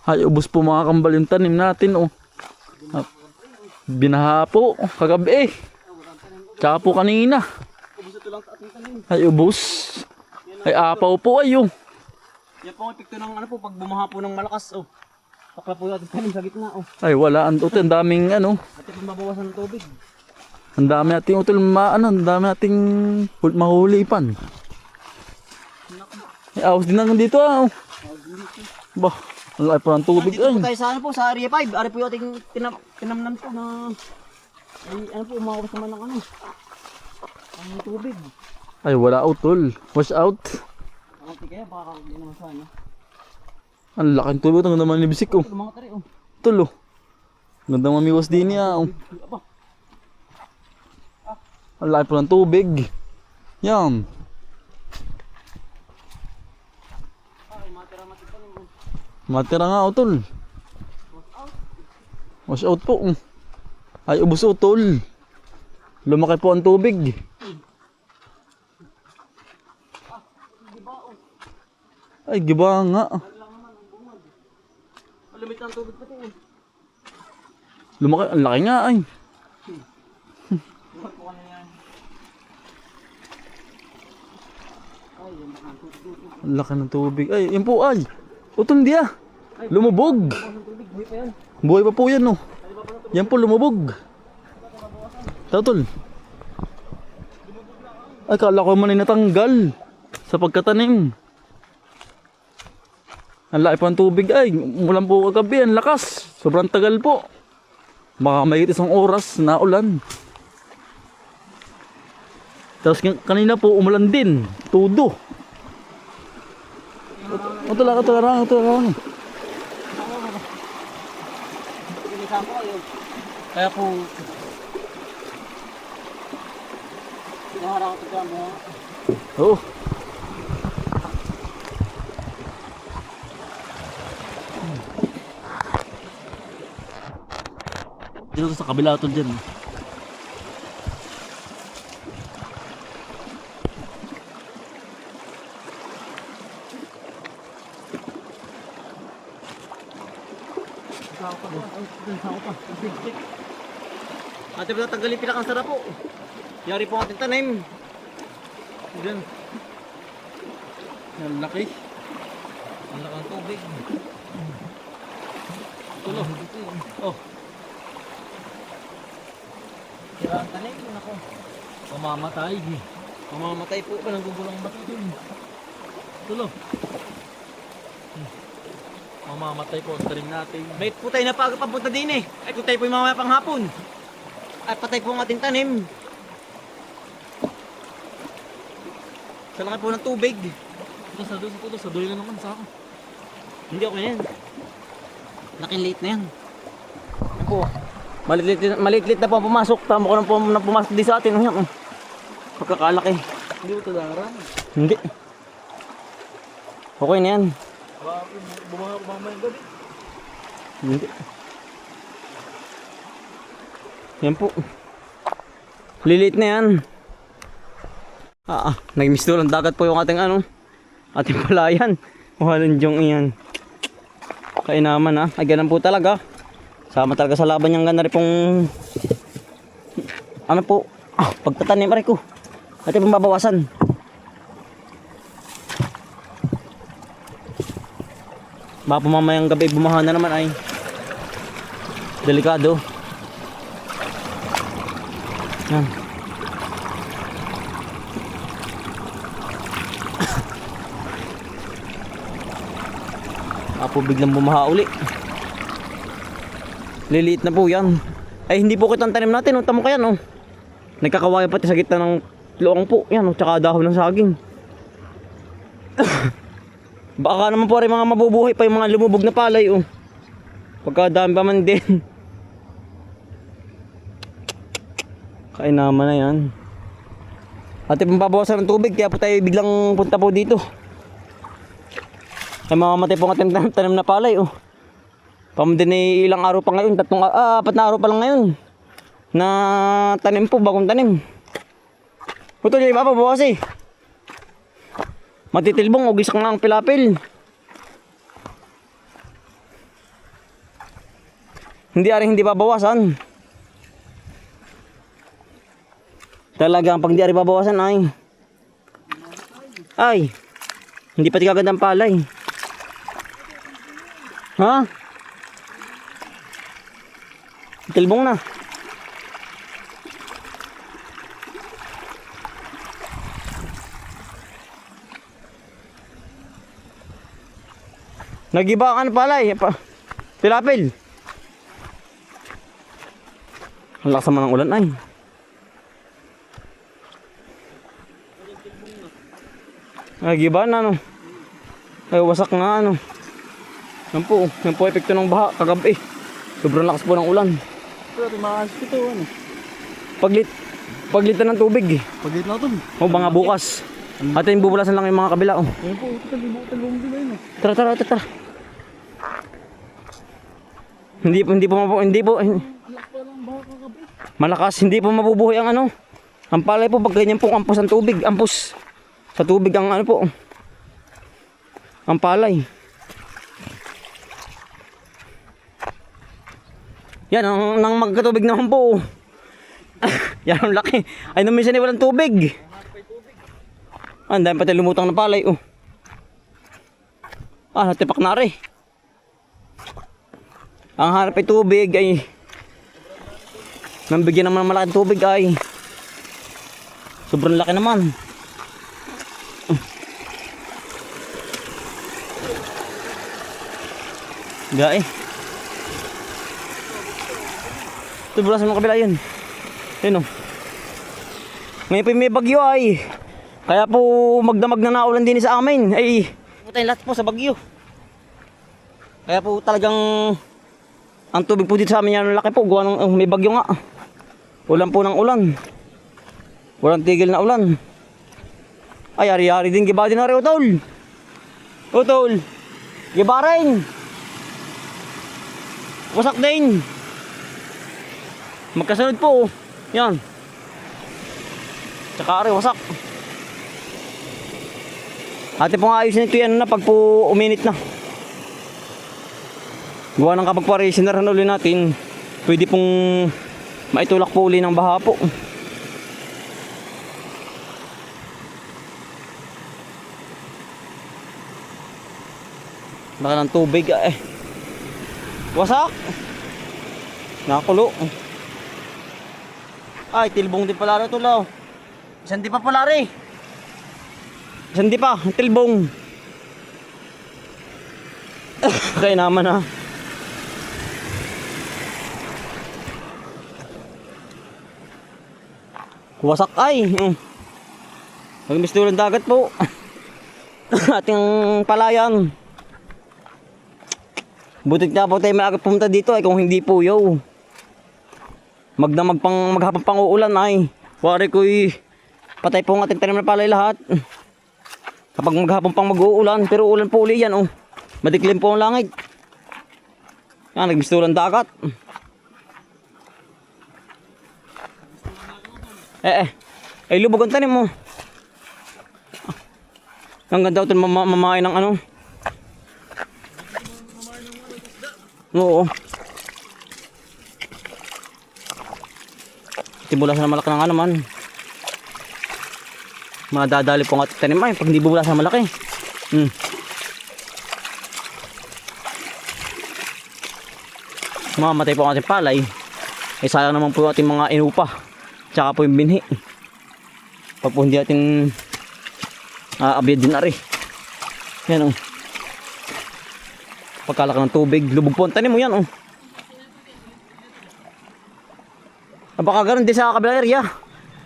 Ay, ubos po mga kambal yung tanim natin, oh. Ah, binaha po, kagabi eh. Tsaka po kanina. Ay, ubos. Ay, apaw po ay, oh. Yan po ang epekto ng ano po, pag bumaha po ng malakas, oh. Pakla po natin tanim sa gitna, oh. Ay, wala. Ang daming, ano. At ito mabawasan ng tubig. Ang dami nating utol, ang dami nating mahulipan. Ay, awas din lang dito, ah, oh. Bah, ang laki pa ng tubig, Dito ay. po tayo sa ano po, sa area 5. Ari po yung ating tinamnan po na ay, ano po, umawas naman ng ano. Ang tubig. Ay, wala utol. Wash out. Ang kaya baka hindi naman sa ano. Ang laking tubig, ang naman ni Bisik, oh. Ito mga tari, oh. Tulo. Gandang mamiwas din niya, oh. Aba. Ang laki po ng tubig. Yan. Ay, matira matitanim, oh. Matira nga, utol. Wash out po. Ay, ubos utol. Lumaki po ang tubig. Ay, giba nga. Malamit ang tubig pati, eh. Lumaki, ang laki nga ay. Buhat po kanina yan. Ay, yan ang tubig. Ang laki ng tubig. Ay, yun po ay. Utol di ah. Lumubog. Ang tubig, buhay pa yan. Buhay pa po yan, no. Yan po, lumubog. Utol. Ay, kala ko man ay natanggal sa pagkatanim. Ang laki po ang tubig ay. Mulan po kagabi, ang lakas. Sobrang tagal po. Baka may isang oras na ulan. Tapos kanina po umulan din. Tudo. Ito lang. Pinisan ko kayo. Kaya po, pinaharang ko dyan mo. Oo. Dito sa kabila ito dyan. Ate ba tanggalin pinakang sarap po. Yari po ang ating tanim. Diyan. Ang laki. Ang lakang tubig. Tulo. Oh. Kira ang tanim. Ako. Mamamatay. Mamamatay po pa. Nanggugulang bato dun. Tulo. Mamamatay po ang tanim natin. May po tayo na papunta din eh. Ay kung tayo po yung mamaya pang hapon. At patay po ang ating tanim. Sa laki po ng tubig. Ito sa dulo na naman sa ako. Hindi okay na yan. Nakin-late na yan. Yan po. Maliit na po ang pumasok. Tama ko na pumasok din sa atin. Yan. Pagkakalaki. Hindi mo ito darang. Hindi. Okay na yan. Bumama yung gabi. Hindi. Yan po. Lilit na yan. Nag-misto lang dagat po yung ating ating palayan. Walang iyan. Kaya naman ay ganun po talaga. Sama talaga sa laban yung ganda rin pong pagtatanim aray ko. At pong babawasan. Baka mamayang gabi bumaha na naman ay delikado. Yan. Apo biglang bumaha uli. Liliit na po yan. Ay hindi po kitang tanim natin. Tamo ka yan. Nagkakawaya pati sa gitna ng luang po. Yan. Tsaka dahon ng saging. Baka naman po rin mga mabubuhay pa yung mga lumubog na palay. Pagkadami pa man din. Kain naman na yan. At pabawasan ng tubig. Kaya po tayo biglang punta po dito. Ay mamamatay po ang tanim na palay. Pamdin ay ilang araw pa ngayon. 4 na araw pa lang ngayon. Na tanim po. Bagong tanim. Putol yung ipapabawas eh. Matitilbong o gisak nga ang pilapil. hindi babawasan. Talagang pag hindi ari babawasan ay hindi pati kagandang palay. Ha? Tilbong na. Nagiba ka na palay. Pilapil. Ang lakas naman ng ulan ay. Nagiba na ano. Ay wasak na ano. Yan po epekto ng baha kagabi. Sobrang lakas po ng ulan. Pero maayos ito ano. Paglitan ng tubig. Paglit na ito. O baka bukas. Atin bubulasan lang yung mga kabila. Ayun po, talbong din ayun. Tara. Hindi po. Malakas, hindi po mabubuhay ang ano. Ang palay po pag ganyan pong ampos ang tubig, ampos. Sa tubig ang ano po. Ang palay. Yan ang magkatubig naman po. Yan ang laki. Ay nung minsan ay walang tubig. Ang dami pati lumutang na palay natipak na rin. Ang harap ay tubig ay nang bigyan naman ng malaking tubig ay sobrang laki naman. Gaya. Ito bulasan mo kabila yun. Yun o. Ngayon po may bagyo ay. Kaya po magdamag na naulan din sa amin. Ay putay lahat po sa bagyo. Kaya po talagang ang tubig po dito sa amin yan laki po. Gawa ng may bagyo nga. Ulan po ng ulan. Walang tigil na ulan. Ay ari-ari din giba din na rin utol. Giba rin. Wasak din. Magkasunod po. Yan. Tsaka ari wasak. Ate pong ayusin ito yan na pag po uminit na. Gawa ng kapag parisinarahan uli natin, pwede pong maitulak po uli ng baha po. Baka ng tubig wasak. Nakakulo. Ay, tilbong din pala ito lao. Isang di pa pala rin. Isang di pa, tilbong. Kaya naman ha. Wasak ay. Magmistulang dagat po. Ating palayan. Butik na po tayo may agad pumunta dito ay kung hindi po maghapon pang uulan ay wari ko'y patay po ang ating tanim na palay lahat. Kapag maghapon pang mag-uulan pero ulan po uli yan madiklim po ang langit. Yan nagmistulang dagat. Ay lubog ang tanim mo. Ang ganda ito mamain ng ano. Oo. Tibulasan na malaki ng ano man. Madadali po ang ating tanim ay pag hindi bubulasan na malaki. Mamatay po ang ating palay. Sayang naman po ating mga inupa. Tsaka po yung binhi. Pag po hindi ating abiyad din na rin. Yan pagkalaki ng tubig, lubog po ang tanim mo yan baka ganoon din sa kabilang area.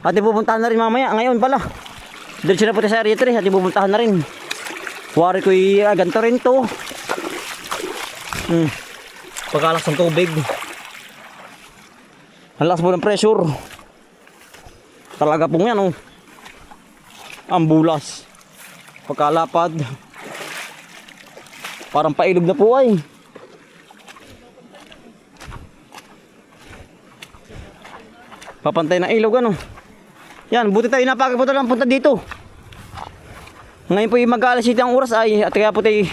Ating pupuntahan na rin mamaya. Ngayon pala diretso na po sa area 3. Ating pupuntahan na rin. Wari ko'y ganito rin to. Pagkalakas ng tubig. Ang lakas po ng pressure. Talaga pong yan ang bulas. Pagkalapad parang pailog na po ay. Papantay na ilog Yan, buti tayo napakapunta lang punta dito. Ngayon po yung mag-alas 7 ang oras ay at kaya po tayo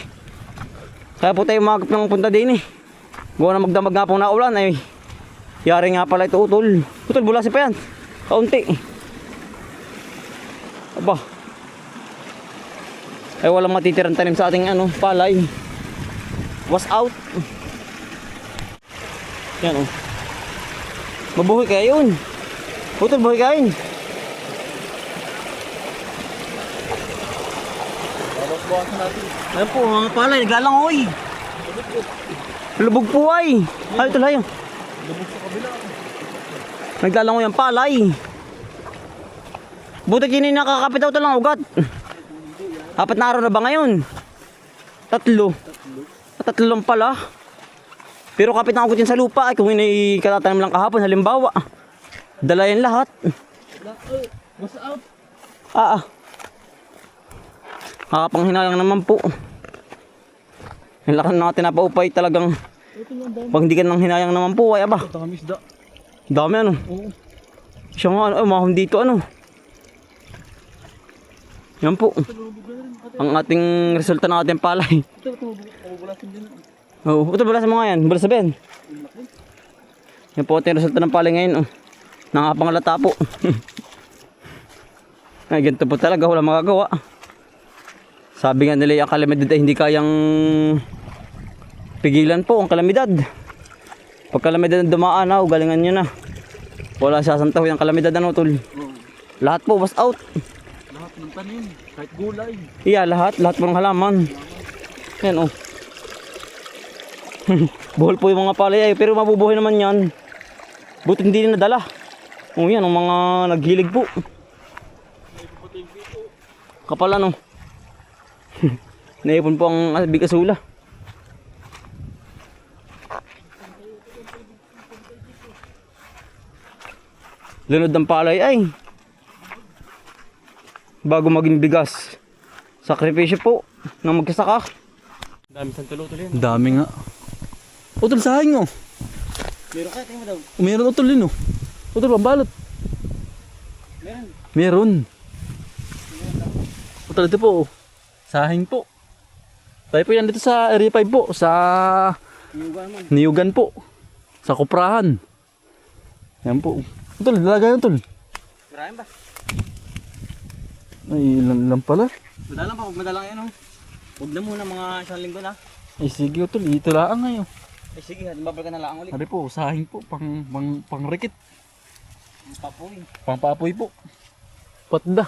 magap ng punta din Gawa na magdamag nga pong naulan ay yari nga pala ito utol. Utol, bulasin pa yan. Kaunti. Aba. Ay walang matitirang tanim sa ating ano, palay. Was out. Yan oh. Mabuhay kaya yun. Utol, buhay kaya yun. Ayun po, mga palay, naglalangoy. Lubog po ay. Ay, ito layo. Naglalangoy ang palay. Buti kini nakakapit daw ito lang ugat. 4 na araw na ba ngayon? 3. 3 lang pala. Pero kapit na ugat yan sa lupa. Ay, kung hindi katatanim lang kahapon, halimbawa. Dala yan lahat. What's out? Nakakapanghinayang naman po. Yung lakan na tinapaupay talagang pag hindi ka nang hinayang naman po ay aba. Dami ano. Oo. Siya nga ano, mahon dito ano. Yan po. Ang ating resulta ng ating palay. Oo, ito balasan mo nga yan. Balasan ba yan? Yan po ating resulta ng palay ngayon. Oh. Nangapangalata po. Ay, ganito po talaga. Wala magagawa. Sabi nga nila yung kalamidad ay hindi kayang pigilan po ang kalamidad. Pag kalamidad na dumaan na, galingan nyo na. Wala sasantaw yung kalamidad ano tol. Lahat po was out. Lahat ng tanim, kahit gulay. Iya, lahat ng halaman. Yan oh. Buhol po yung mga palay ay, pero mabubuhay naman yan. Buti hindi nadala. Oh yan, ang mga naghilig po. Kapal ano. Naipon po ang bigasula. Lunod ng palay ay bago maging bigas. Sakripisyo po ng magkasaka. Dami sa tulo yan. Dami nga. Utol sahing oh. Meron ka, tingnan mo daw. Meron utol din oh. Utol pambalot. Meron. Utol ito po oh. Sahing po. Tayo po yan dito sa Area 5 po. Sa Niyugan po. Sa Kuprahan. Yan po. Utol, nalagay yun tol. Marami ba? Ay, ilan lang pala. Madalang pa, huwag madalang yan oh. Huwag na muna mga 1 linggo na. Ay sige utol, ito lang ngayon. Ay sige, babalikan na lang ulit. Ari po, sahing po, pang rikit. Papoy. Pangpapoy po. Patda.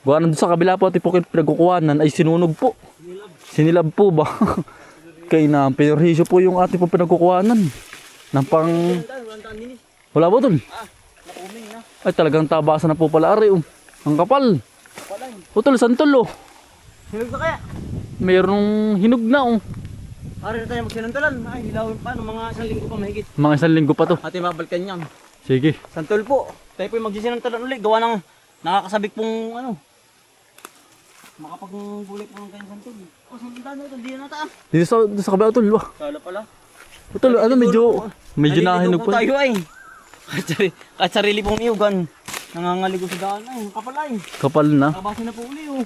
Gawa na doon sa kabila po, tipo pinagkukuhanan ay sinunog po. Sinilab po ba? Kaya na, pinarhisyo po yung ating po pinagkukuhanan. Nang pang... Wala ba tol? Nakuming na. Ay talagang tabasan na po pala ari oh. Ang kapal. Utol, santol oh. Hinog na kaya? Mayroong hinog na oh. Ari na tayo magsinantalan. Ay, hilawin pa. Mga 1 linggo pa mahigit. Mga 1 linggo pa to. Ating babalikan yan. Sige. Santol po. Tayo po yung magsisinantalan ulit. Gawa ng nakakasabik pong ano. Makapag-gulay po ng kanyang santol. O, santol na ito. Hindi na nata. Dito sa kabila utol ba? Kala pala. Utol, ano medyo nahinog pa. Tayo ay. Kahit sarili pong niyugan. Nangangaligo sa daan ay. Kapal ay. Kapal na. Kabasin na po uli oh.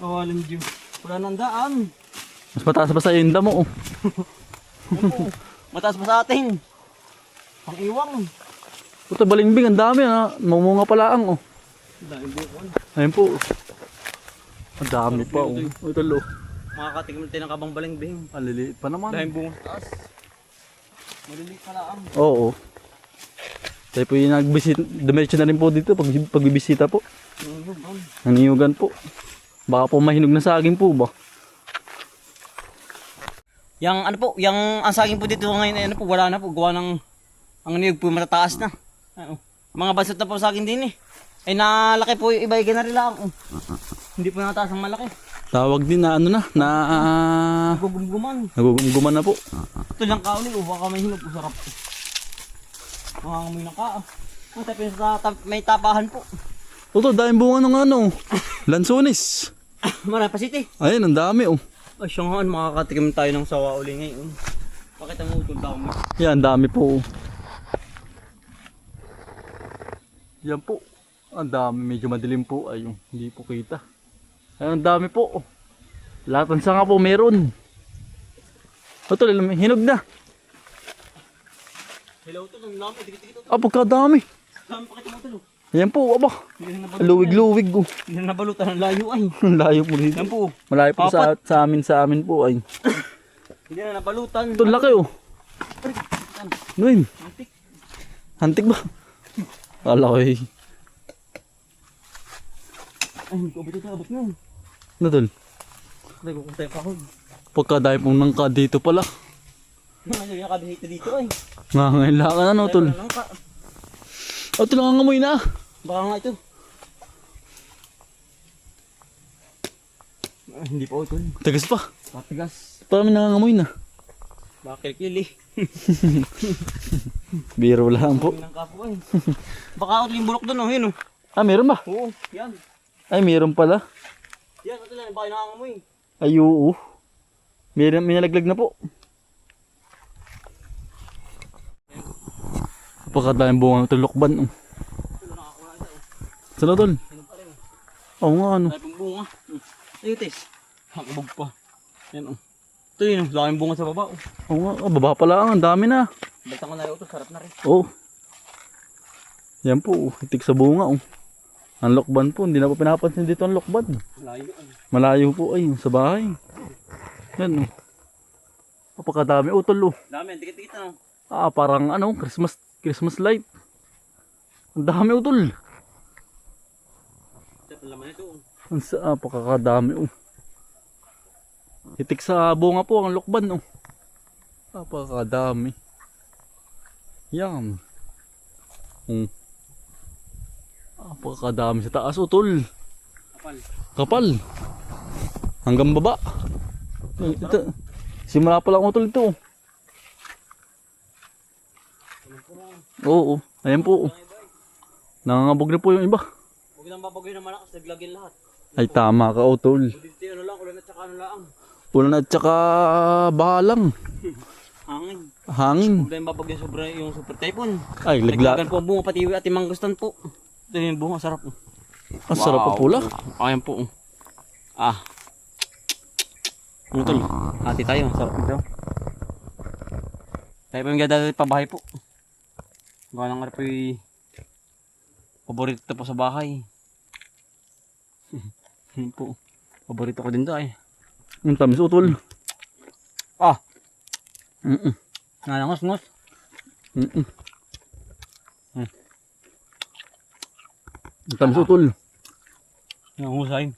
Kawalan Diyo. Wala nang daan. Mas mataas pa sa yung damo oh. Mataas pa sa atin. Pang iwang. Utol, balimbing, ang dami ha. Mamunga pala ang oh. Dahil buwan. Ayun po. Ang dami pa oh. Utol oh. Makakatigil tayo ng kabang balingbing. Maliliit pa naman. Dahil buwan sa taas. Maliliit pala ang. Oo. Tayo po yung nag-visit, dumiretso na rin po dito pag bibisita po. Ang niyugan po. Baka po mahinog na saging po ba? Yang ano po, yang ang saging po dito ngayon ano po, wala na po. Gawa ng ang niyog po matataas na. Ano, mga basot na po saging din eh. Ay nalaki po yung iba yung ganarila. Hindi po nataas ang malaki. Tawag din na ano na, Nagugumguman. nagugumguman na po. Ito lang kauli, baka may hinog po sarap. May naka. May tapahan po. Ito, dahil bunga ng ano, lansones. Marami pa city. Ayun, ang dami oh. Ay, siya nga, makakatikim tayo ng sawa uli ngayon. Bakit ang utol dami? Yan, ang dami po. Yan po. Ang dami, medyo madilim po. Ayun, hindi po kita. Ayun, ang dami po. Lahat ng sanga po meron. Utol, hinog na. Hello, ito. Ang lami. Dikit-dikit ito. Ah, pagkadami. Dami pa kita mo ito. Ayan po, aba. Hindi na nabalutan. Luwig-luwig oh. Hindi na nabalutan. Ang layo ay. Ang layo po dito. Yan po. Malayo po sa amin po ay. Hindi na nabalutan. Ito laki oh. Noin. Antik. Hantik ba? Kala ko eh. Ay, hindi ko abot ito. Abot mo. Ano tol? Hindi ko kung tayo kahod. Pagkadami pong nangka dito pala. Ano yung nakabihita dito ay. Ngangailangan ano tol? Oh, ito nangangamoy na. Baka nga ito. Hindi pa utol. Tagas pa. Patigas. Parang nangangamoy na. Baka kilikili. Biro lang po. Ng kapo ay. Baka utol yung bulok doon oh. Yun oh. Ah, meron ba? Oo. Yan. Ay, meron pala. Yan utol yan. Baka nangangamoy. Ay, oo. Meron, may nalaglag na po. Pagkadaming bunga ng tulokban. Oh. Saan na tol? Oo nga ano. Ay pang bunga. Ayun tes. Hakabog pa. Yan oh. Ito yun oh. Laking bunga sa baba oh. Oo nga, baba pala ang dami na. Baltang ko na rin ito. Sarap na rin. Oo. Yan po, hitik sa bunga oh. Ang lokban po, hindi na po pinapansin dito ang lokban. Layo ay. Malayo po ay, sa bahay. Yan oh. Napakadami utol oh. Dami. Dikit-dikit ano. Ah, parang ano, Christmas light. Ang dami utol. Ito ang laman ito oh. Ang napakadami oh. Hitik sa bunga po ang lokban oh. Napakadami. Yan. Napakadami sa taas utol. Kapal. Kapal. Hanggang baba. Ito. Simula pa lang utol ito. Oo. Ayan po. Nangangabog na po yung iba. Huwag nang babagay na malakas. Naglagin lahat. Ay tama ka utol. Dito ano lang. Ulan at saka ano lang. Ulan at saka bahalang. Hangin. Hangin. Huwag nang babagay yung super typhoon. Ay ligla. Naglagan po ang bunga. Pati yung ating manggustan po. Ito yung bunga. Sarap oh. Ang sarap pa pula. Ayan po oh. Ah. Ano tol? Hati tayo. Sarap ito. Tayo pa yung gada pabahay po. Gawa ng po yung paborito po sa bahay. Yun po. Paborito ko din to ay. Ang tamis utol. Ah! Mm-mm. Nangos-ngos. Mm-mm. Ang tamis utol. Nanghusay.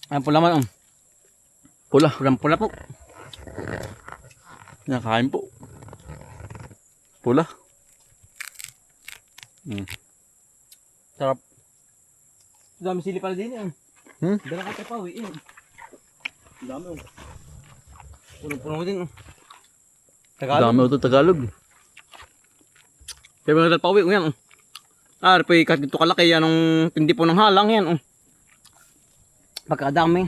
Ayan po laman. Pula. Pulang-pula po. Nakain po. Pula. Sarap. Dami sili pala din eh. Dala ka tapaw eh. Dami oh. Puno-puno din oh. Dami utol Tagalog. Kaya mga dalpawi oh yan oh. Ah, pa kahit dito kalaki yan ang tindi po ng halang yan oh. Pagkadami.